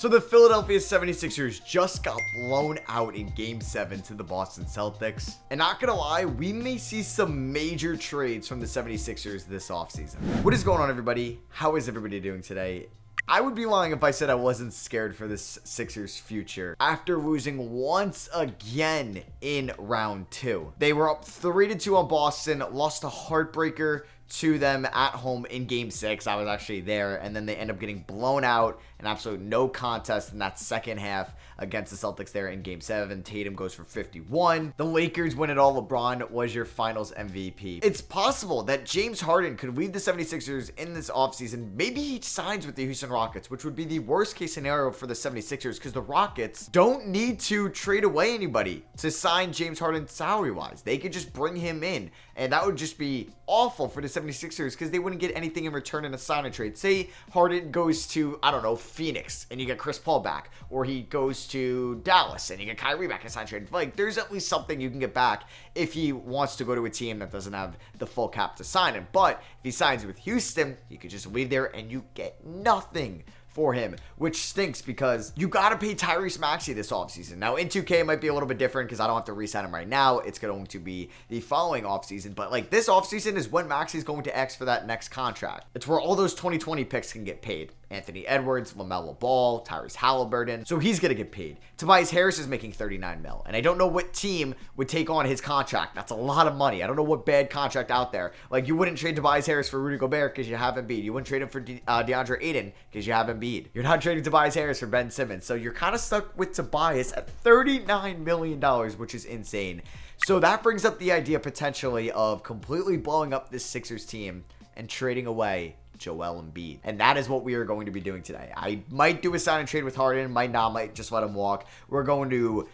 So the Philadelphia 76ers just got blown out in Game 7 to the Boston Celtics. And not gonna lie, we may see some major trades from the 76ers this offseason. What is going on, everybody? How is everybody doing today? I would be lying if I said I wasn't scared for this Sixers future after losing once again in round 2. They were up 3-2 on Boston, lost a heartbreaker to them at home in Game 6. I was actually there, and then they end up getting blown out, an absolute no contest in that second half against the Celtics there in Game 7. Tatum goes for 51. The Lakers win it all. LeBron was your finals MVP. It's possible that James Hardin could lead the 76ers in this offseason. Maybe he signs with the Houston Rockets, which would be the worst case scenario for the 76ers because the Rockets don't need to trade away anybody to sign James Harden salary-wise. They could just bring him in, and that would just be awful for the 76ers because they wouldn't get anything in return in a sign and trade. Say Harden goes to, I don't know, Phoenix and you get Chris Paul back, or he goes to Dallas and you get Kyrie back in sign trade. Like, there's at least something you can get back if he wants to go to a team that doesn't have the full cap to sign him. But if he signs with Houston, you could just leave there and you get nothing for him, which stinks because you got to pay Tyrese Maxey this offseason. Now, in 2K, it might be a little bit different because I don't have to re-sign him right now. It's going to be the following offseason. But, like, this offseason is when Maxey's going to X for that next contract. It's where all those 2020 picks can get paid. Anthony Edwards, LaMelo Ball, Tyrese Halliburton. So he's going to get paid. Tobias Harris is making $39 million. And I don't know what team would take on his contract. That's a lot of money. I don't know what bad contract out there. Like, you wouldn't trade Tobias Harris for Rudy Gobert because you have Embiid. You wouldn't trade him for DeAndre Ayton because you have Embiid. You're not trading Tobias Harris for Ben Simmons. So you're kind of stuck with Tobias at $39 million, which is insane. So that brings up the idea potentially of completely blowing up this Sixers team and trading away Joel Embiid. And that is what we are going to be doing today. I might do a sign and trade with Hardin, might not, might just let him walk. We're going to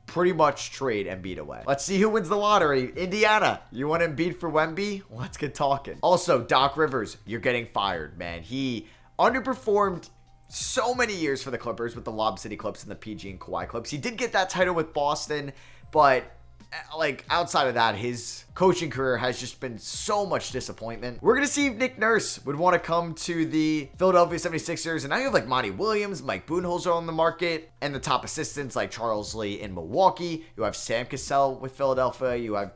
pretty much trade Embiid away. Let's see who wins the lottery. Indiana, you want Embiid for Wemby? Let's get talking. Also, Doc Rivers, you're getting fired, man. He underperformed so many years for the Clippers with the Lob City Clips and the PG and Kawhi Clips. He did get that title with Boston, but like outside of that, his coaching career has just been so much disappointment. We're going to see if Nick Nurse would want to come to the Philadelphia 76ers. And now you have like Monty Williams, Mike Budenholzer on the market, and the top assistants like Charles Lee in Milwaukee. You have Sam Cassell with Philadelphia. You have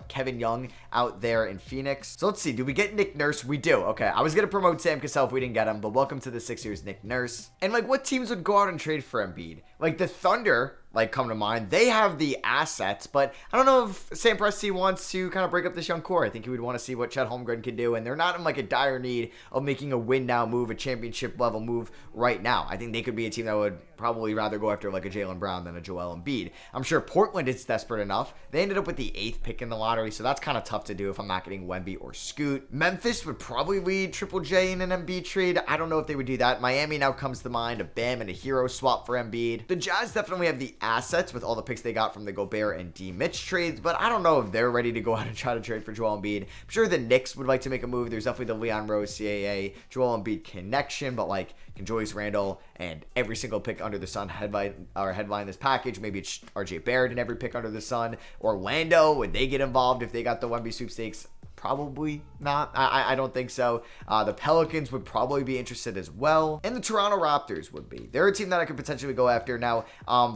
Kevin Young out there in Phoenix. So let's see. Do we get Nick Nurse? We do. Okay. I was going to promote Sam Cassell if we didn't get him, but welcome to the Sixers, Nick Nurse. And like, what teams would go out and trade for Embiid? Like the Thunder, like, come to mind. They have the assets, but I don't know if Sam Presti wants to kind of break up this young core. I think he would want to see what Chet Holmgren can do, and they're not in like a dire need of making a win now move, a championship level move right now. I think they could be a team that would probably rather go after like a Jaylen Brown than a Joel Embiid. I'm sure Portland is desperate enough. They ended up with the 8th pick in the lottery, so that's kind of tough to do if I'm not getting Wemby or Scoot. Memphis would probably lead Triple J in an Embiid trade. I don't know if they would do that. Miami now comes to mind, a Bam and a Hero swap for Embiid. The Jazz definitely have the assets with all the picks they got from the Gobert and D. Mitch trades, but I don't know if they're ready to go out and try to trade for Joel Embiid. I'm sure the Knicks would like to make a move. There's definitely the Leon Rose, CAA, Joel Embiid connection, but like, can Julius Randle and every single pick under the sun headline this package? Maybe it's RJ Barrett and every pick under the sun. Orlando, would they get involved if they got the Wemby sweepstakes? Probably not. I don't think so. The Pelicans would probably be interested as well. And the Toronto Raptors would be. They're a team that I could potentially go after. Now,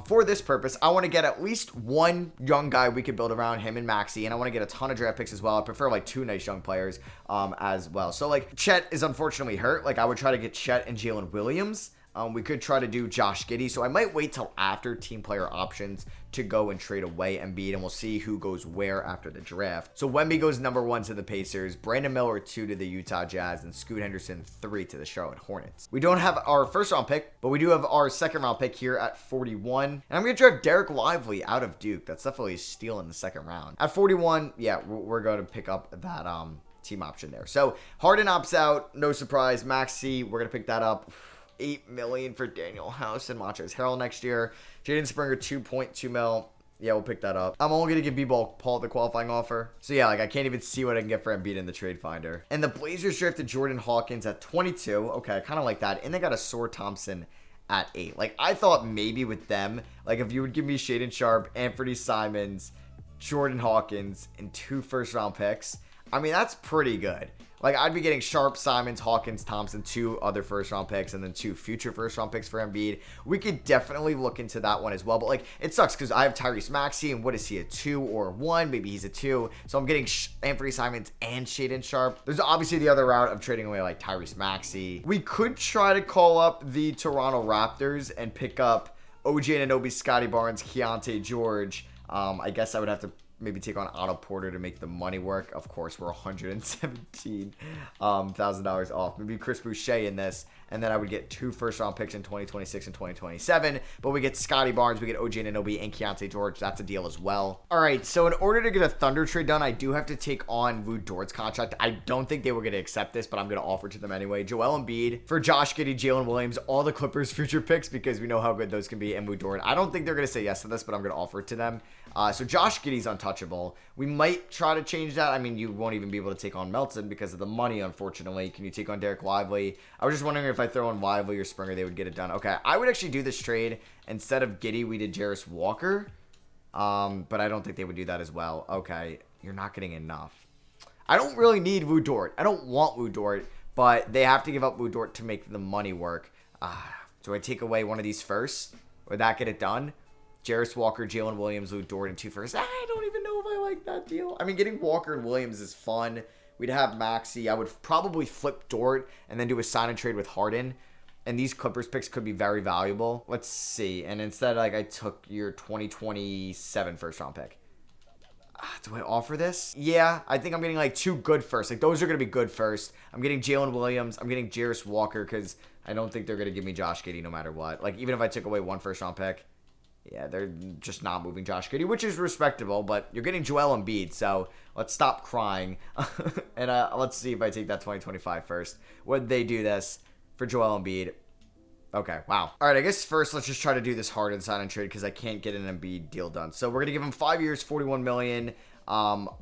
for this purpose, I want to get at least one young guy we could build around him and Maxey. And I want to get a ton of draft picks as well. I prefer like 2 nice young players as well. So like Chet is unfortunately hurt. Like I would try to get Chet and Jalen Williams. We could try to do Josh Giddey, so I might wait till after team player options to go and trade away Embiid, and we'll see who goes where after the draft. So Wemby goes number 1 to the Pacers, Brandon Miller 2 to the Utah Jazz, and Scoot Henderson 3 to the Charlotte Hornets. We don't have our first round pick, but we do have our second round pick here at 41, and I'm going to draft Derek Lively out of Duke. That's definitely a steal in the second round. At 41, yeah, we're going to pick up that team option there. So Harden opts out, no surprise. Maxey, we're going to pick that up. $8 million for Daniel House and Montrezl Harrell next year. Jaden Springer, $2.2 million. Yeah, we'll pick that up. I'm only going to give B-Ball Paul the qualifying offer. So yeah, like I can't even see what I can get for Embiid in the trade finder. And the Blazers drafted Jordan Hawkins at 22. Okay, I kind of like that. And they got a Sore Thompson at 8. Like I thought maybe with them, like if you would give me Shaedon Sharpe, Anthony Simons, Jordan Hawkins, and 2 first-round picks, I mean, that's pretty good. Like, I'd be getting Sharp, Simons, Hawkins, Thompson, 2 other first-round picks, and then 2 future first-round picks for Embiid. We could definitely look into that one as well. But, like, it sucks because I have Tyrese Maxey, and what is he, a 2 or a 1? Maybe he's a 2. So I'm getting Anthony Simons and Shaedon Sharp. There's obviously the other route of trading away, like, Tyrese Maxey. We could try to call up the Toronto Raptors and pick up OG Anunoby, Scotty Barnes, Keontae George. I guess I would have to maybe take on Otto Porter to make the money work. Of course, we're $117,000 off. Maybe Chris Boucher in this, and then I would get 2 first-round picks in 2026 and 2027. But we get Scotty Barnes, we get OG Anunoby, and Keontae George. That's a deal as well. All right, so in order to get a Thunder trade done, I do have to take on Lou Dort's contract. I don't think they were going to accept this, but I'm going to offer to them anyway. Joel Embiid for Josh Giddey, Jalen Williams, all the Clippers' future picks because we know how good those can be, and Lou Dort. I don't think they're going to say yes to this, but I'm going to offer it to them. So Josh Giddey's untouchable. We might try to change that. I mean, you won't even be able to take on Melton because of the money, unfortunately. Can you take on Derek Lively? I was just wondering if I throw in Lively or Springer, they would get it done. Okay, I would actually do this trade. Instead of Giddey, we did Jarris Walker. But I don't think they would do that as well. Okay, you're not getting enough. I don't really need Lou Dort. I don't want Lou Dort, but they have to give up Lou Dort to make the money work. Do I take away one of these first? Would that get it done? Jarris Walker, Jalen Williams, Lou Dort, and 2 firsts. I don't even know if I like that deal. I mean, getting Walker and Williams is fun. We'd have Maxey. I would probably flip Dort and then do a sign and trade with Hardin. And these Clippers picks could be very valuable. Let's see. And instead, like, I took your 2027 first-round pick. Do I offer this? Yeah, I think I'm getting, like, 2 good firsts. Like, those are going to be good first. I'm getting Jalen Williams. I'm getting Jarris Walker because I don't think they're going to give me Josh Giddey no matter what. Like, even if I took away 1 first-round pick. Yeah, they're just not moving Josh Giddey, which is respectable, but you're getting Joel Embiid, so let's stop crying. And let's see if I take that 2025 first. Would they do this for Joel Embiid? Okay, wow. All right, I guess first let's just try to do this Hardin sign and trade because I can't get an Embiid deal done. So we're going to give him 5 years, $41 million.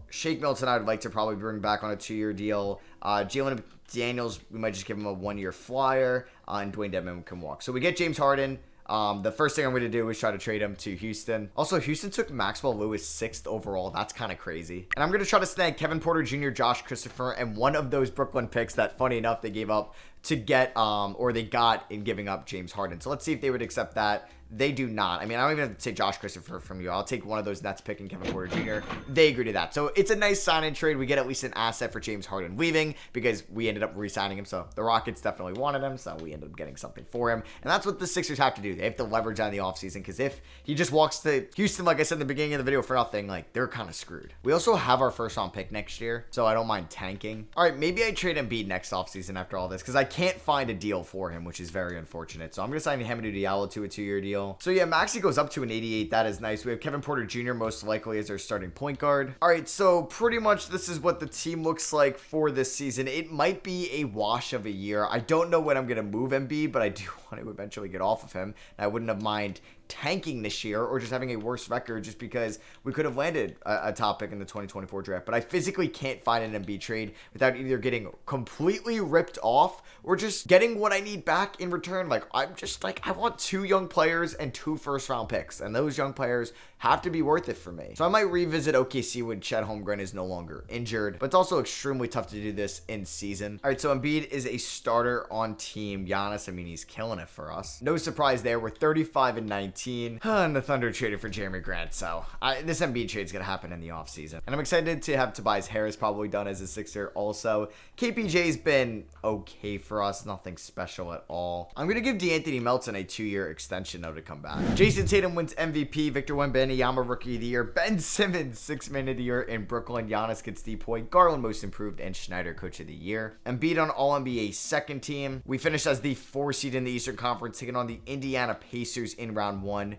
Shake Milton, I would like to probably bring back on a 2-year deal. Jalen Daniels, we might just give him a 1-year flyer, and Dwayne Dedmon can walk. So we get James Harden. The first thing I'm going to do is try to trade him to Houston. Also, Houston took Maxwell Lewis 6th overall. That's kind of crazy. And I'm going to try to snag Kevin Porter Jr., Josh Christopher, and one of those Brooklyn picks that, funny enough, they gave up to get, or they got in giving up James Harden. So let's see if they would accept that. They do not. I mean, I don't even have to take Josh Christopher from you. I'll take one of those Nets pick and Kevin Porter Jr. They agree to that. So it's a nice sign-in trade. We get at least an asset for James Harden leaving because we ended up re-signing him. So the Rockets definitely wanted him. So we ended up getting something for him. And that's what the Sixers have to do. They have to leverage on the offseason because if he just walks to Houston, like I said in the beginning of the video, for nothing, like they're kind of screwed. We also have our first-round pick next year. So I don't mind tanking. All right, maybe I trade Embiid next offseason after all this because I can't find a deal for him, which is very unfortunate. So I'm going to sign Hamidou Diallo to a 2-year deal. So yeah, Maxey goes up to an 88. That is nice. We have Kevin Porter Jr. most likely as our starting point guard. All right, so pretty much this is what the team looks like for this season. It might be a wash of a year. I don't know when I'm going to move Embiid, but I do want to eventually get off of him. And I wouldn't have mind tanking this year or just having a worse record just because we could have landed a top pick in the 2024 draft. But I physically can't find an Embiid trade without either getting completely ripped off or just getting what I need back in return. Like, I'm just like, I want 2 young players and 2 first-round picks, and those young players have to be worth it for me. So I might revisit OKC when Chet Holmgren is no longer injured, but it's also extremely tough to do this in season. All right, so Embiid is a starter on Team Giannis. I mean, he's killing it for us. No surprise there. We're 35-19. And the Thunder traded for Jeremy Grant, so this Embiid trade is going to happen in the offseason. And I'm excited to have Tobias Harris probably done as a Sixer also. KPJ's been okay for us. Nothing special at all. I'm going to give DeAnthony Melton a 2-year extension, though, to come back. Jason Tatum wins MVP. Victor Wembanyama Rookie of the Year. Ben Simmons 6th Man of the Year in Brooklyn. Giannis gets the point. Garland Most Improved. And Schneider Coach of the Year. Embiid on All-NBA second team. We finished as the 4 seed in the Eastern Conference, taking on the Indiana Pacers in round 1.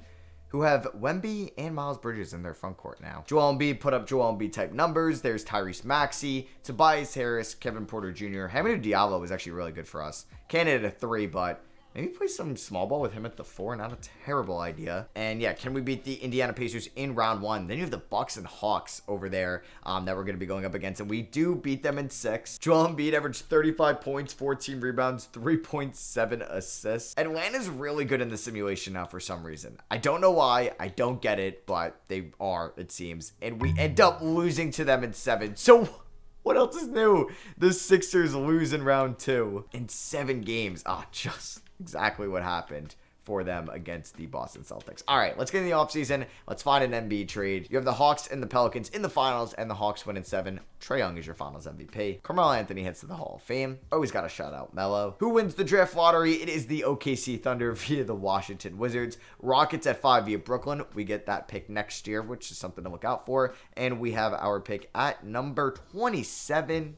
Who have Wemby and Miles Bridges in their front court now. Joel Embiid put up Joel Embiid type numbers. There's Tyrese Maxey, Tobias Harris, Kevin Porter Jr. Hamidou Diallo was actually really good for us. Candidate at 3, but maybe play some small ball with him at the 4. Not a terrible idea. And yeah, can we beat the Indiana Pacers in round 1? Then you have the Bucks and Hawks over there that we're going to be going up against. And we do beat them in 6. Joel Embiid averaged 35 points, 14 rebounds, 3.7 assists. Atlanta's really good in the simulation now for some reason. I don't know why. I don't get it, but they are, it seems. And we end up losing to them in 7. So What else is new? The Sixers lose in round 2 in 7 games. Just exactly what happened for them against the Boston Celtics. All right, let's get in the offseason. Let's find an Embiid trade. You have the Hawks and the Pelicans in the finals, and the Hawks win in 7. Trae Young is your finals MVP. Carmelo Anthony heads to the Hall of Fame. Always got to shout out Melo. Who wins the draft lottery? It is the OKC Thunder via the Washington Wizards. Rockets at 5 via Brooklyn. We get that pick next year, which is something to look out for. And we have our pick at number 27.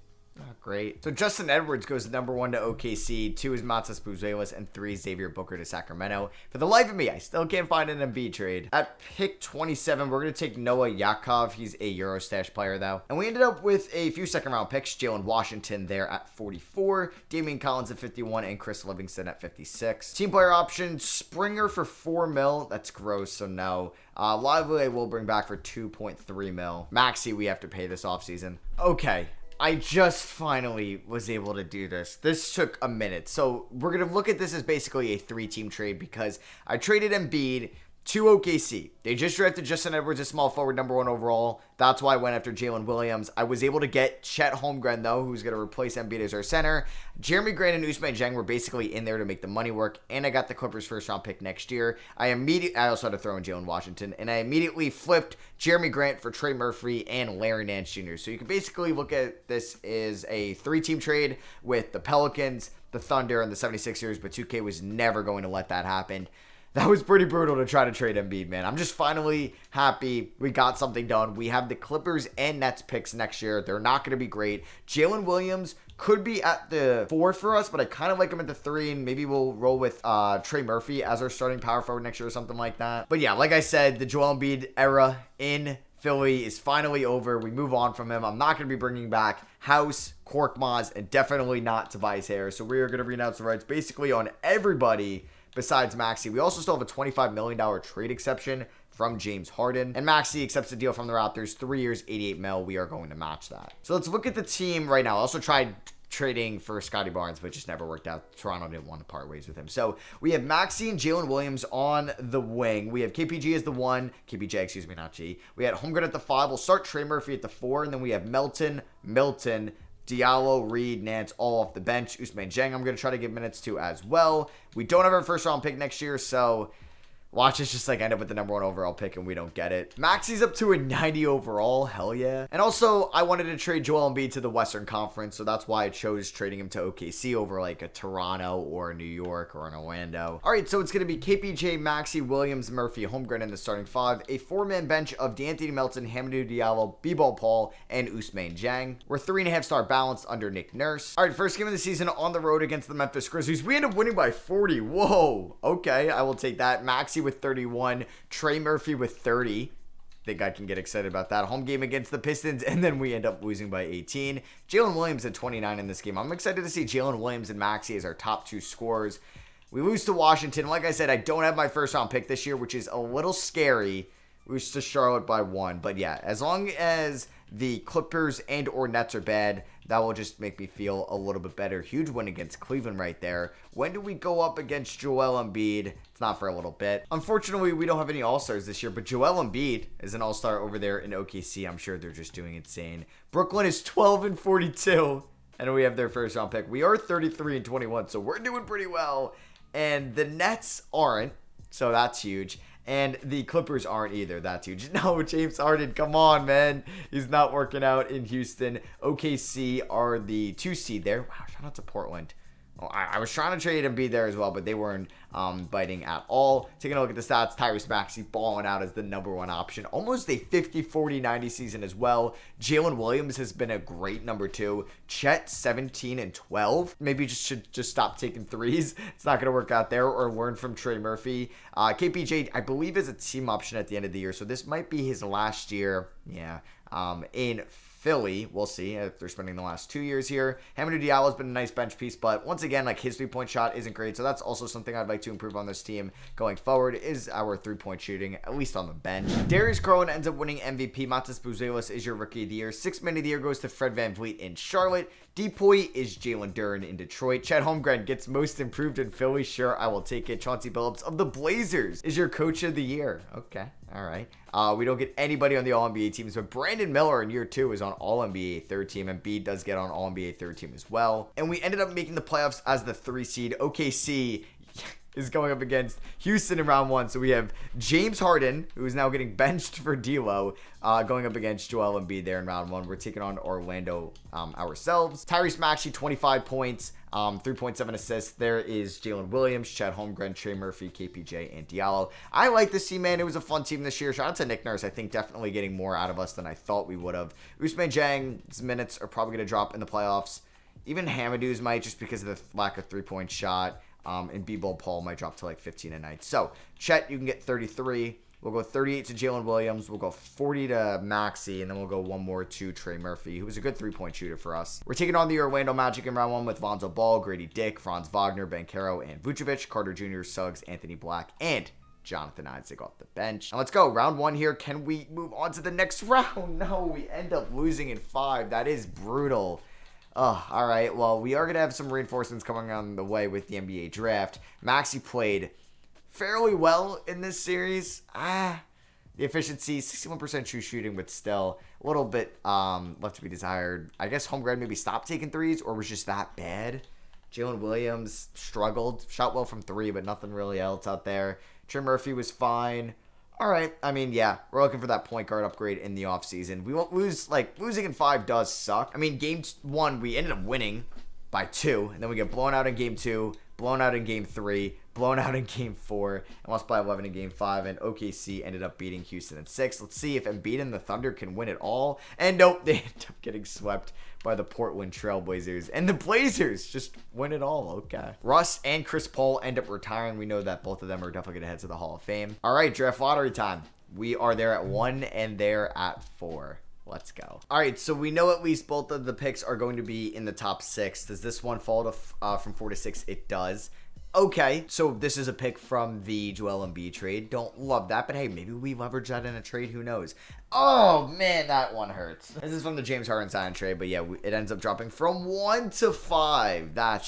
Great. So Justin Edwards goes number 1 to OKC, 2 is Matas Buzelis, and 3 Xavier Booker to Sacramento. For the life of me, I still can't find an Embiid trade. At pick 27, we're going to take Noah Yakov. He's a Eurostash player, though. And we ended up with a few second-round picks. Jalen Washington there at 44, Damian Collins at 51, and Chris Livingston at 56. Team player option, Springer for $4 million. That's gross, so no. Lively we'll bring back for $2.3 million. Maxey we have to pay this offseason. Okay. I just finally was able to do this. This took a minute. So we're going to look at this as basically a 3-team trade because I traded Embiid to OKC. They just drafted Justin Edwards, a small forward, number 1 overall. That's why I went after Jalen Williams. I was able to get Chet Holmgren, though, who's going to replace Embiid as our center. Jeremy Grant and Ousmane Dieng were basically in there to make the money work, and I got the Clippers' first-round pick next year. I also had to throw in Jalen Washington, and I immediately flipped Jeremy Grant for Trey Murphy and Larry Nance Jr. So you can basically look at this as a 3-team trade with the Pelicans, the Thunder, and the 76ers, but 2K was never going to let that happen. That was pretty brutal to try to trade Embiid, man. I'm just finally happy we got something done. We have the Clippers and Nets picks next year. They're not going to be great. Jalen Williams could be at the 4 for us, but I kind of like him at the 3, and maybe we'll roll with Trey Murphy as our starting power forward next year or something like that. But yeah, like I said, the Joel Embiid era in Philly is finally over. We move on from him. I'm not going to be bringing back House, Korkmaz, and definitely not Tobias Harris. So we are going to renounce the rights basically on everybody besides Maxey. We also still have a $25 million trade exception from James Hardin. And Maxey accepts a deal from the Raptors, 3 years, $88 million. We are going to match that. So let's look at the team right now. I also tried trading for Scotty Barnes, but just never worked out. Toronto didn't want to part ways with him. So we have Maxey and Jalen Williams on the wing. We have KPG as the 1. KPJ, excuse me, not G. We had Holmgren at the 5. We'll start Trey Murphy at the 4. And then we have Milton, Diallo, Reed, Nance, all off the bench. Ousmane Dieng, I'm going to try to give minutes to as well. We don't have our first round pick next year, so watch us just end up with the number 1 overall pick and we don't get it. Maxey's up to a 90 overall. Hell yeah. And also, I wanted to trade Joel Embiid to the Western Conference, so that's why I chose trading him to OKC over a Toronto or a New York or an Orlando. All right, so it's going to be KPJ, Maxey, Williams, Murphy, Holmgren in the starting 5. A 4-man bench of D'Anthony Melton, Hamidou Diallo, B-Ball Paul, and Ousmane Dieng. We're 3.5-star balanced under Nick Nurse. All right, first game of the season on the road against the Memphis Grizzlies. We end up winning by 40. Whoa. Okay, I will take that. Maxey with 31, Trey Murphy with 30. Think I can get excited about that. Home game against the Pistons, and then we end up losing by 18. Jalen Williams at 29 in this game. I'm excited to see Jalen Williams and Maxey as our top 2 scorers. We lose to Washington. Like I said, I don't have my first round pick this year, which is a little scary. We lose to Charlotte by 1. But yeah, as long as the Clippers and or Nets are bad, that will just make me feel a little bit better. Huge win against Cleveland right there. When do we go up against Joel Embiid? It's not for a little bit. Unfortunately, we don't have any All-Stars this year, but Joel Embiid is an All-Star over there in OKC. I'm sure they're just doing insane. Brooklyn is 12-42, and we have their first round pick. We are 33-21, so we're doing pretty well. And the Nets aren't, so that's huge. And the Clippers aren't either. That's huge. No, James Hardin, come on, man. He's not working out in Houston. OKC are the 2 seed there. Wow, shout out to Portland. Oh, I was trying to trade Embiid there as well, but they weren't biting at all. Taking a look at the stats, Tyrese Maxey balling out as the number 1 option. Almost a 50-40-90 season as well. Jalen Williams has been a great number 2. Chet, 17-12. Maybe should stop taking threes. It's not going to work out there, or learn from Trey Murphy. KPJ, I believe, is a team option at the end of the year, so this might be his last year. Yeah, in Philly. We'll see if they're spending the last 2 years here. Hamidou Diallo has been a nice bench piece, but once again, his 3-point shot isn't great, so that's also something I'd like to improve on this team going forward, is our 3-point shooting, at least on the bench. Darius Garland ends up winning MVP. Matas Buzelis is your Rookie of the Year. 6th Man of the Year goes to Fred VanVleet in Charlotte. Depoy is Jalen Duren in Detroit. Chet Holmgren gets most improved in Philly. Sure, I will take it. Chauncey Billups of the Blazers is your coach of the year. Okay, all right. We don't get anybody on the All-NBA teams, but Brandon Miller in year 2 is on All-NBA third team, and Embiid does get on All-NBA third team as well. And we ended up making the playoffs as the 3 seed. OKC is going up against Houston in round 1. So we have James Hardin, who is now getting benched for D'Lo, going up against Joel Embiid there in round 1. We're taking on Orlando ourselves. Tyrese Maxey, 25 points, 3.7 assists. There is Jalen Williams, Chet Holmgren, Trey Murphy, KPJ, and Diallo. I like this team, man. It was a fun team this year. Shout out to Nick Nurse. I think definitely getting more out of us than I thought we would have. Ousmane Dieng's minutes are probably going to drop in the playoffs. Even Hamadou's might, just because of the lack of three-point shot. And B-Ball Paul might drop to like 15 a night. So, Chet, you can get 33. We'll go 38 to Jalen Williams. We'll go 40 to Maxey. And then we'll go one more to Trey Murphy, who was a good three-point shooter for us. We're taking on the Orlando Magic in round 1 with Lonzo Ball, Grady Dick, Franz Wagner, Banchero, and Vucevic, Carter Jr., Suggs, Anthony Black, and Jonathan Isaac off the bench. Now let's go. Round 1 here. Can we move on to the next round? No, we end up losing in 5. That is brutal. Oh, all right. Well, we are going to have some reinforcements coming on the way with the NBA draft. Maxey played fairly well in this series. The efficiency, 61% true shooting, but still a little bit left to be desired. I guess Holmgren maybe stopped taking threes or was just that bad. Jalen Williams struggled. Shot well from 3, but nothing really else out there. Trey Murphy was fine. All right. I mean, yeah, we're looking for that point guard upgrade in the offseason. We won't lose. Like, losing in 5 does suck. I mean, game 1, we ended up winning by 2, and then we get blown out in game 2, blown out in game 3, blown out in game 4, and lost by 11 in game 5, and OKC ended up beating Houston in 6. Let's see if Embiid and the Thunder can win it all. And nope, they end up getting swept by the Portland Trailblazers, and the Blazers just win it all. Okay. Russ and Chris Paul end up retiring. We know that both of them are definitely going to head to the Hall of Fame. All right, draft lottery time. We are there at 1 and there at 4. Let's go. All right, so we know at least both of the picks are going to be in the top 6. Does this one fall to from 4 to 6? It does. Okay, so this is a pick from the Joel Embiid trade. Don't love that, but hey, maybe we leverage that in a trade. Who knows? Oh, man, that one hurts. This is from the James Harden sign trade, but yeah, it ends up dropping from 1 to 5. That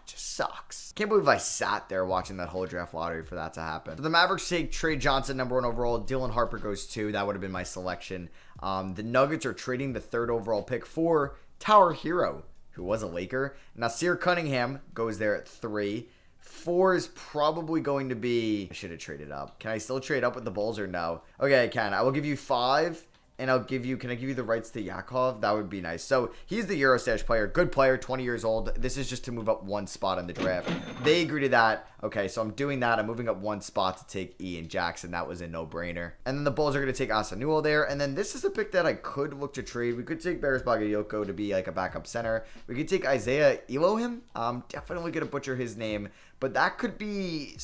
just sucks. Can't believe I sat there watching that whole draft lottery for that to happen. So the Mavericks take Trey Johnson, number 1 overall. Dylan Harper goes 2. That would have been my selection. The Nuggets are trading the 3rd overall pick for Tower Hero, who was a Laker. Nasir Cunningham goes there at 3. 4 is probably going to be... I should have traded up. Can I still trade up with the Bulls or no? Okay, I can. I will give you 5, and I'll give you... Can I give you the rights to Yakov? That would be nice. So, he's the Eurostash player. Good player, 20 years old. This is just to move up 1 spot in the draft. They agree to that. Okay, so I'm doing that. I'm moving up 1 spot to take Ian Jackson. That was a no-brainer. And then the Bulls are going to take Asanuo there. And then this is a pick that I could look to trade. We could take Baris Bagayoko to be like a backup center. We could take Isaiah Elohim. I'm definitely going to butcher his name. But that could be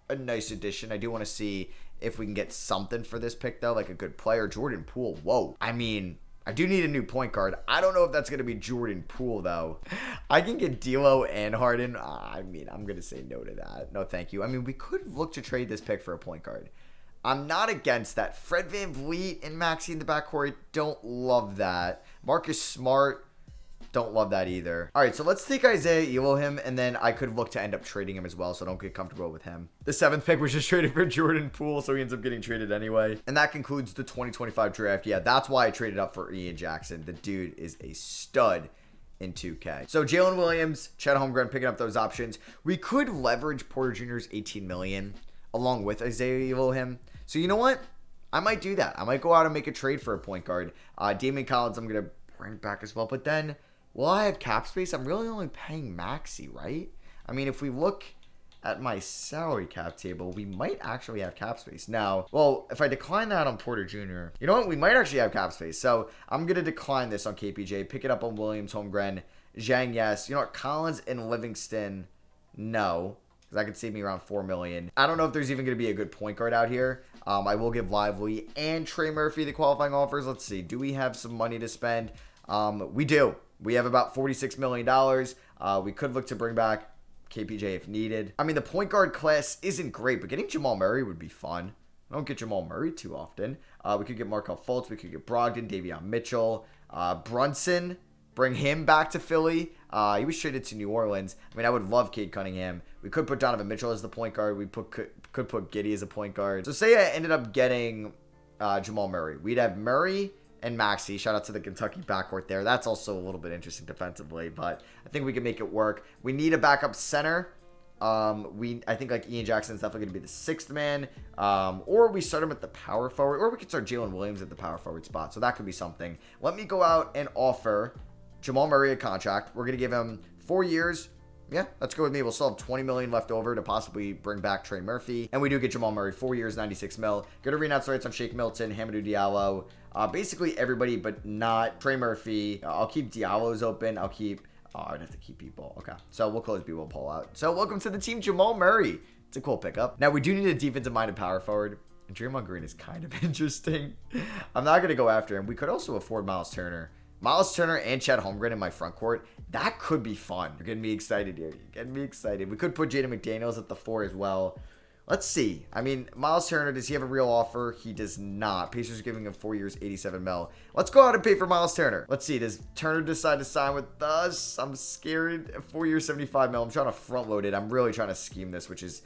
a nice addition. I do want to see if we can get something for this pick, though, like a good player. Jordan Poole, whoa. I mean, I do need a new point guard. I don't know if that's going to be Jordan Poole, though. I can get D'Lo and Hardin. I mean, I'm going to say no to that. No, thank you. I mean, we could look to trade this pick for a point guard. I'm not against that. Fred VanVleet and Maxey in the backcourt, don't love that. Marcus Smart, don't love that either. All right, so let's take Isaiah Elohim, and then I could look to end up trading him as well, so I don't get comfortable with him. The 7th pick was just traded for Jordan Poole, so he ends up getting traded anyway. And that concludes the 2025 draft. Yeah, that's why I traded up for Ian Jackson. The dude is a stud in 2K. So Jalen Williams, Chet Holmgren picking up those options. We could leverage Porter Jr.'s $18 million along with Isaiah Elohim. So you know what? I might do that. I might go out and make a trade for a point guard. Damian Collins, I'm going to bring back as well, but then... will I have cap space? I'm really only paying Maxey, right? I mean, if we look at my salary cap table, we might actually have cap space. Now, well, if I decline that on Porter Jr., you know what? We might actually have cap space. So I'm going to decline this on KPJ, pick it up on Williams, Holmgren, Zhang, yes. You know what? Collins and Livingston, no. Because that could save me around $4 million. I don't know if there's even going to be a good point guard out here. I will give Lively and Trey Murphy the qualifying offers. Let's see. Do we have some money to spend? We do. We have about $46 million. We could look to bring back KPJ if needed. I mean, the point guard class isn't great, but getting Jamal Murray would be fun. I don't get Jamal Murray too often. We could get Markelle Fultz. We could get Brogdon, Davion Mitchell, Brunson. bring him back to Philly. He was traded to New Orleans. I mean, I would love Cade Cunningham. We could put Donovan Mitchell as the point guard. We could put Giddey as a point guard. So say I ended up getting Jamal Murray. We'd have Murray and Maxey. Shout out to the Kentucky backcourt there. That's also a little bit interesting defensively, but I think we can make it work. We need a backup center. I think like Ian Jackson's definitely going to be the sixth man, or we start him at the power forward, or we could start Jalen Williams at the power forward spot. So that could be something. Let me go out and offer Jamal Murray a contract. We're going to give him 4 years. Yeah, let's go with me. We'll still have $20 million left over to possibly bring back Trey Murphy. And we do get Jamal Murray 4 years, $96 million. Good arena rights on Shake Milton, Hamidou Diallo. Basically everybody, but not Trey Murphy. I'll keep Diallo's open. I'd have to keep B-Ball. Okay, so we'll close B-Ball Paul out. So welcome to the team, Jamal Murray. It's a cool pickup. Now, we do need a defensive-minded power forward. And Draymond Green is kind of interesting. I'm not going to go after him. We could also afford Miles Turner. Miles Turner and Chet Holmgren in my front court. That could be fun. You're getting me excited here. You're getting me excited. We could put Jaden McDaniels at the 4 as well. Let's see. I mean, Miles Turner, does he have a real offer? He does not. Pacers are giving him 4 years, $87 million. Let's go out and pay for Miles Turner. Let's see. Does Turner decide to sign with us? I'm scared. 4 years, $75 million. I'm trying to front load it. I'm really trying to scheme this, which is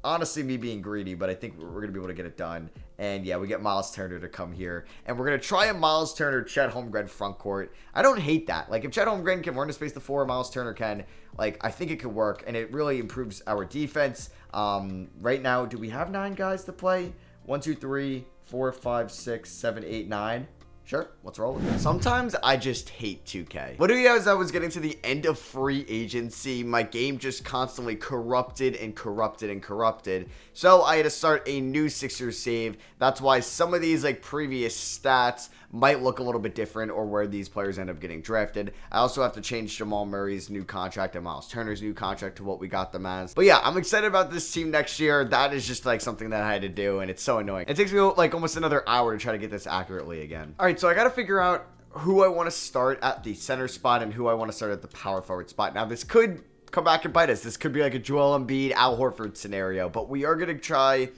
honestly me being greedy, but I think we're going to be able to get it done. And yeah, we get Miles Turner to come here. And we're going to try a Miles Turner, Chet Holmgren front court. I don't hate that. Like, if Chet Holmgren can learn to space the 4, Miles Turner can. Like, I think it could work. And it really improves our defense. Right now, do we have 9 guys to play? 1, 2, 3, 4, 5, 6, 7, 8, 9. Sure, let's roll with it. Sometimes I just hate 2K. Literally, as I was getting to the end of free agency, my game just constantly corrupted and corrupted and corrupted. So I had to start a new Sixers save. That's why some of these like previous stats might look a little bit different, or where these players end up getting drafted. I also have to change Jamal Murray's new contract and Miles Turner's new contract to what we got them as. But yeah, I'm excited about this team next year. That is just like something that I had to do, and it's so annoying. It takes me like almost another hour to try to get this accurately again. All right, so I got to figure out who I want to start at the center spot and who I want to start at the power forward spot. Now, this could come back and bite us. This could be like a Joel Embiid, Al Horford scenario, but we are going to try,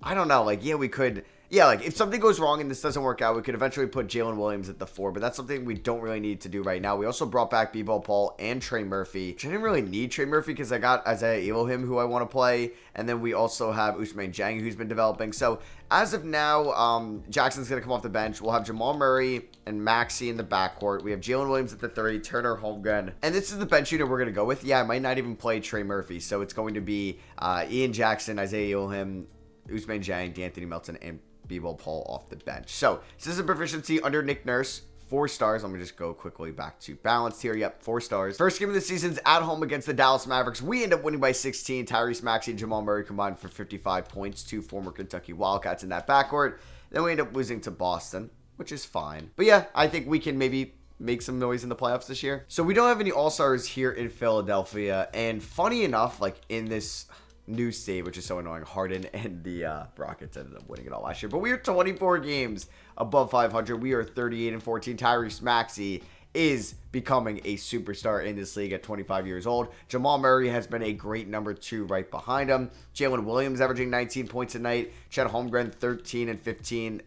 I don't know, like, yeah, we could. Yeah, like, if something goes wrong and this doesn't work out, we could eventually put Jalen Williams at the 4, but that's something we don't really need to do right now. We also brought back B-Ball Paul and Trey Murphy, which I didn't really need Trey Murphy because I got Isaiah Elohim, who I want to play, and then we also have Ousmane Dieng, who's been developing. So, as of now, Jackson's going to come off the bench. We'll have Jamal Murray and Maxey in the backcourt. We have Jalen Williams at the 3, Turner, Holmgren. And this is the bench unit we're going to go with. Yeah, I might not even play Trey Murphy, so it's going to be Ian Jackson, Isaiah Elohim, Ousmane Dieng, D'Anthony Melton, and B-Ball Paul off the bench. So, system proficiency under Nick Nurse, 4 stars. Let me just go quickly back to balanced here. Yep, 4 stars. First game of the season's at home against the Dallas Mavericks. We end up winning by 16. Tyrese Maxey and Jamal Murray combined for 55 points. 2 former Kentucky Wildcats in that backcourt. Then we end up losing to Boston, which is fine. But yeah, I think we can maybe make some noise in the playoffs this year. So we don't have any All-Stars here in Philadelphia. And funny enough, like in this new state, which is so annoying, Hardin and the Rockets ended up winning it all last year. But we are 24 games above 500. We are 38-14. Tyrese Maxey is becoming a superstar in this league at 25 years old. Jamal Murray has been a great number 2 right behind him. Jalen Williams averaging 19 points a night. Chet Holmgren 13 and 15.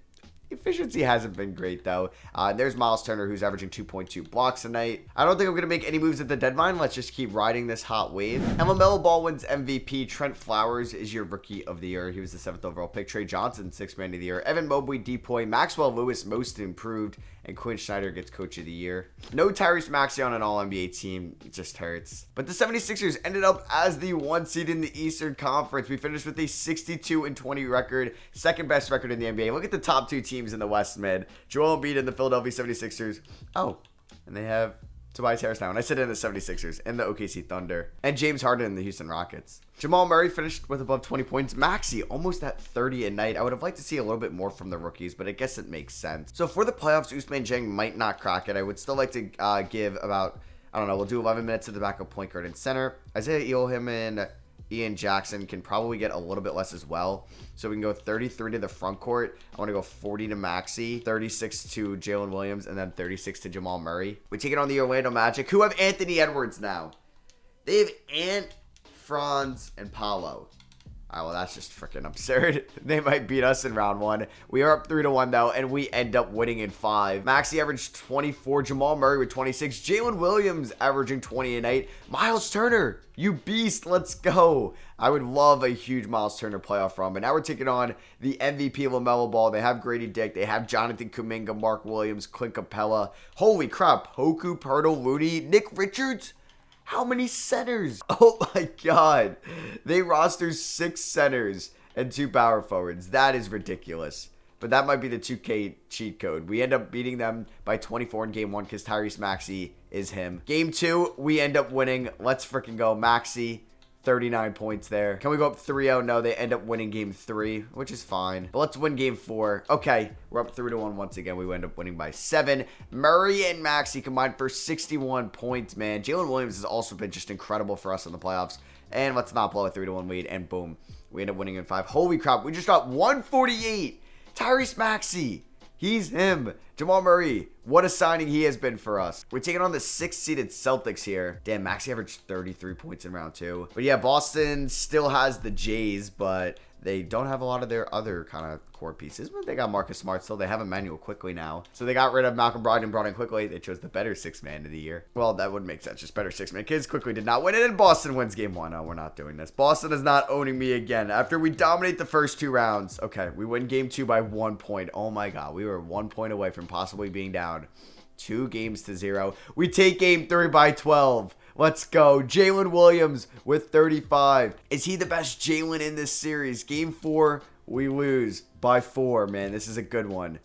Efficiency hasn't been great, though. There's Miles Turner, who's averaging 2.2 blocks a night. I don't think I'm going to make any moves at the deadline. Let's just keep riding this hot wave. And LaMelo Ball wins MVP. Trent Flowers is your Rookie of the Year. He was the 7th overall pick. Trey Johnson, 6th Man of the Year. Evan Mobley, Depoy. Maxwell Lewis, Most Improved. And Quinn Snyder gets Coach of the Year. No Tyrese Maxey on an All-NBA team. It just hurts. But the 76ers ended up as the 1 seed in the Eastern Conference. We finished with a 62-20 record. 2nd best record in the NBA. Look at the top 2 teams in the West Mid. Joel Embiid and the Philadelphia 76ers. Oh, and they have Tobias Harris now. And I said in the 76ers and the OKC Thunder. And James Harden and the Houston Rockets. Jamal Murray finished with above 20 points. Maxey almost at 30 a night. I would have liked to see a little bit more from the rookies, but I guess it makes sense. So for the playoffs, Ousmane Dieng might not crack it. I would still like to give about, I don't know, we'll do 11 minutes to the backup point guard and center. Isaiah Elohim and Ian Jackson can probably get a little bit less as well. So we can go 33 to the front court. I want to go 40 to Maxey, 36 to Jalen Williams, and then 36 to Jamal Murray. We take it on the Orlando Magic, who have Anthony Edwards now. They have Ant, Franz, and Paolo. Oh, well, that's just freaking absurd. They might beat us in round 1. We are up 3-1, though, and we end up winning in 5. Maxey averaged 24. Jamal Murray with 26. Jalen Williams averaging 20 and 8. Miles Turner, you beast. Let's go. I would love a huge Miles Turner playoff run. But now we're taking on the MVP LaMelo Ball. They have Grady Dick. They have Jonathan Kuminga, Mark Williams, Clint Capella. Holy crap. Poku, Pirtle, Looney, Nick Richards. How many centers? Oh my God. They roster 6 centers and 2 power forwards. That is ridiculous. But that might be the 2K cheat code. We end up beating them by 24 in game 1 because Tyrese Maxey is him. Game 2, we end up winning. Let's freaking go. Maxey, 39 points there. Can we go up 3-0? No, they end up winning game 3, which is fine. But let's win game 4. Okay, we're up 3-1 once again. We end up winning by 7. Murray and Maxey combined for 61 points, man. Jalen Williams has also been just incredible for us in the playoffs. And let's not blow a 3-1 lead. And boom, we end up winning in 5. Holy crap, we just got 148. Tyrese Maxey. He's him. Jamal Murray. What a signing he has been for us. We're taking on the 6th-seeded Celtics here. Damn, Maxey averaged 33 points in round 2. But yeah, Boston still has the Jays, but they don't have a lot of their other kind of core pieces. But they got Marcus Smart still. They have Emmanuel Quickly now. So they got rid of Malcolm Brogdon and brought in Quickly. They chose the better 6th man of the year. Well, that would make sense. Just better 6th man. Kids Quickly did not win it, and Boston wins game 1. No, we're not doing this. Boston is not owning me again. After we dominate the first 2 rounds. Okay, we win game 2 by 1 point. Oh my God. We were 1 point away from possibly being down 2-0. We take game 3 by 12. Let's go. Jalen Williams with 35. Is he the best Jalen in this series? Game 4, we lose by 4. Man, this is a good one.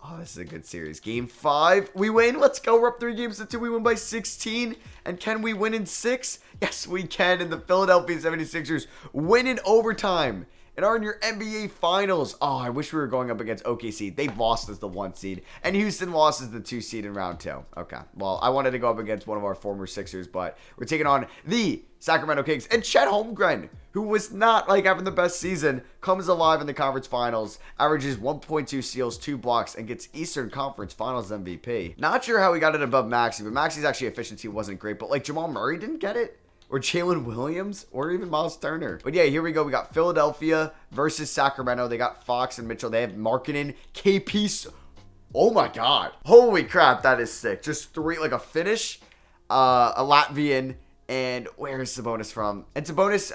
Oh, this is a good series. Game 5, we win. Let's go. We're up 3-2. We win by 16. And can we win in 6? Yes, we can. And the Philadelphia 76ers win in overtime and are in your NBA Finals. Oh, I wish we were going up against OKC. They lost as the 1 seed. And Houston lost as the 2 seed in round 2. Okay. Well, I wanted to go up against one of our former Sixers, but we're taking on the Sacramento Kings. And Chet Holmgren, who was not like having the best season, comes alive in the conference finals, averages 1.2 steals, 2 blocks, and gets Eastern Conference Finals MVP. Not sure how he got it above Maxey, but Maxey's actually efficiency wasn't great. But like Jamal Murray didn't get it. Or Jalen Williams, or even Miles Turner. But yeah, here we go. We got Philadelphia versus Sacramento. They got Fox and Mitchell. They have Markkanen, KP. Oh my God. Holy crap, that is sick. Just 3, like a Finnish, a Latvian, and where is Sabonis from? And Sabonis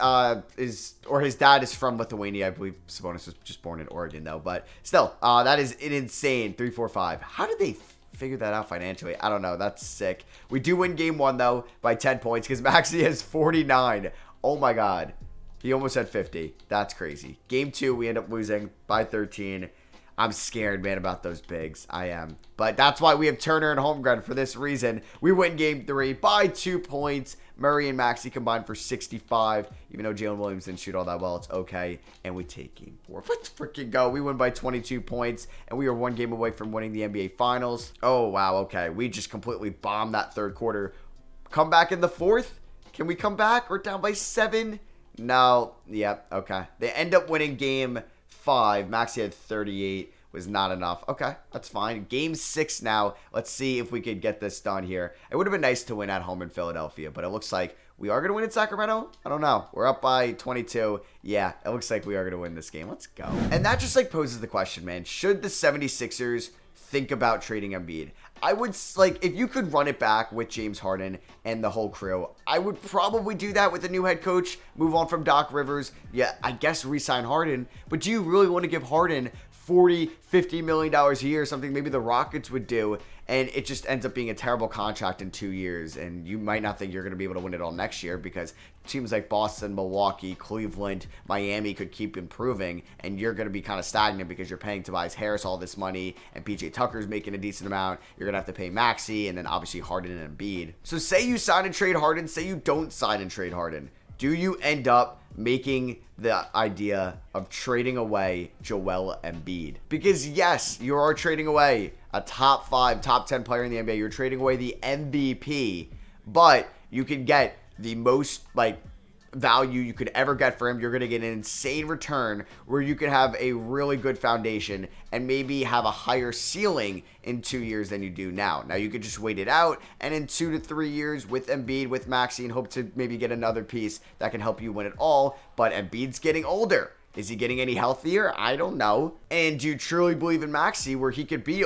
his dad is from Lithuania. I believe Sabonis was just born in Oregon though. But still, that is an insane 3-4-5. How did they figure that out financially? I don't know. That's sick. We do win game 1 though by 10 points because Maxey has 49. Oh my God. He almost had 50. That's crazy. Game 2, we end up losing by 13. I'm scared, man, about those bigs. I am. But that's why we have Turner and Holmgren for this reason. We win game 3 by 2 points. Murray and Maxey combined for 65. Even though Jalen Williams didn't shoot all that well, it's okay. And we take game 4. Let's freaking go. We win by 22 points. And we are 1 game away from winning the NBA Finals. Oh, wow. Okay. We just completely bombed that 3rd quarter. Come back in the 4th? Can we come back? We're down by 7. No. Yep. Okay. They end up winning game 5. Maxey had 38. Was not enough. Okay, that's fine. Game 6 now. Let's see if we could get this done here. It would have been nice to win at home in Philadelphia, but it looks like we are going to win in Sacramento. I don't know. We're up by 22. Yeah, it looks like we are going to win this game. Let's go. And that just like poses the question, man. Should the 76ers think about trading Embiid? I would, like, if you could run it back with James Hardin and the whole crew, I would probably do that with a new head coach, move on from Doc Rivers. Yeah, I guess re-sign Hardin. But do you really want to give Hardin $40-50 million a year, something maybe the Rockets would do, and it just ends up being a terrible contract in 2 years, and you might not think you're going to be able to win it all next year because teams like Boston, Milwaukee, Cleveland, Miami could keep improving, and you're going to be kind of stagnant because you're paying Tobias Harris all this money, and PJ Tucker's making a decent amount. You're going to have to pay Maxey, and then obviously Hardin and Embiid. So say you sign and trade Hardin, say you don't sign and trade Hardin. Do you end up making the idea of trading away Joel Embiid? Because yes, you are trading away a top 5, top 10 player in the NBA. You're trading away the MVP, but you can get the most like value you could ever get for him. You're going to get an insane return where you could have a really good foundation and maybe have a higher ceiling in 2 years than you do now. Now, you could just wait it out, and in 2 to 3 years with Embiid, with Maxey, and hope to maybe get another piece that can help you win it all. But Embiid's getting older. Is he getting any healthier? I don't know. And do you truly believe in Maxey where he could be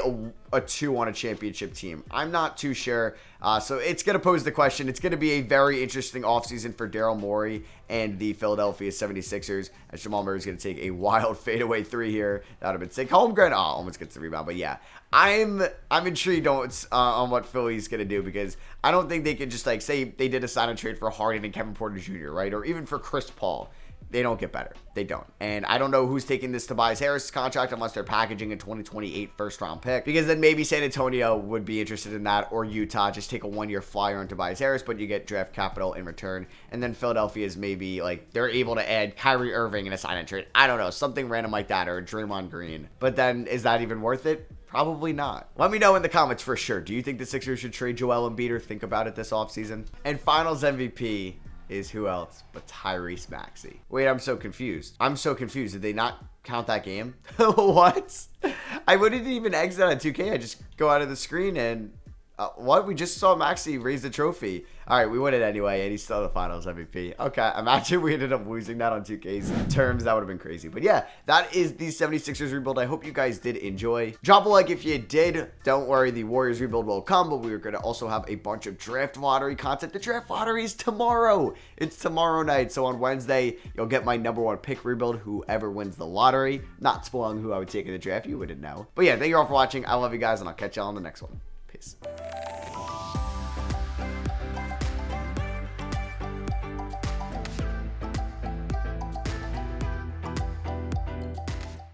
a 2 on a championship team? I'm not too sure. So it's going to pose the question. It's going to be a very interesting offseason for Daryl Morey and the Philadelphia 76ers. As Jamal Murray's going to take a wild fadeaway 3 here. That would have been sick. Holmgren, almost gets the rebound. But yeah, I'm intrigued on what Philly's going to do, because I don't think they could just like say they did a sign and trade for Hardin and Kevin Porter Jr., right? Or even for Chris Paul. They don't get better. They don't. And I don't know who's taking this Tobias Harris contract unless they're packaging a 2028 first-round pick, because then maybe San Antonio would be interested in that, or Utah. Just take a 1-year flyer on Tobias Harris, but you get draft capital in return. And then Philadelphia's maybe, like, they're able to add Kyrie Irving in a sign-and trade. I don't know. Something random like that, or Draymond Green. But then, is that even worth it? Probably not. Let me know in the comments for sure. Do you think the Sixers should trade Joel Embiid or think about it this offseason? And Finals MVP is who else but Tyrese Maxey. Wait, I'm so confused. Did they not count that game? What? I wouldn't even exit on 2K. I just go out of the screen and what? We just saw Maxey raise the trophy. All right, we win it anyway, and he's still the Finals MVP. Okay, imagine we ended up losing that on 2K's terms. That would have been crazy. But yeah, that is the 76ers rebuild. I hope you guys did enjoy. Drop a like if you did. Don't worry, the Warriors rebuild will come, but we are going to also have a bunch of draft lottery content. The draft lottery is tomorrow. It's tomorrow night. So on Wednesday, you'll get my #1 pick rebuild, whoever wins the lottery. Not spoiling who I would take in the draft. You wouldn't know. But yeah, thank you all for watching. I love you guys, and I'll catch you all on the next one. Peace.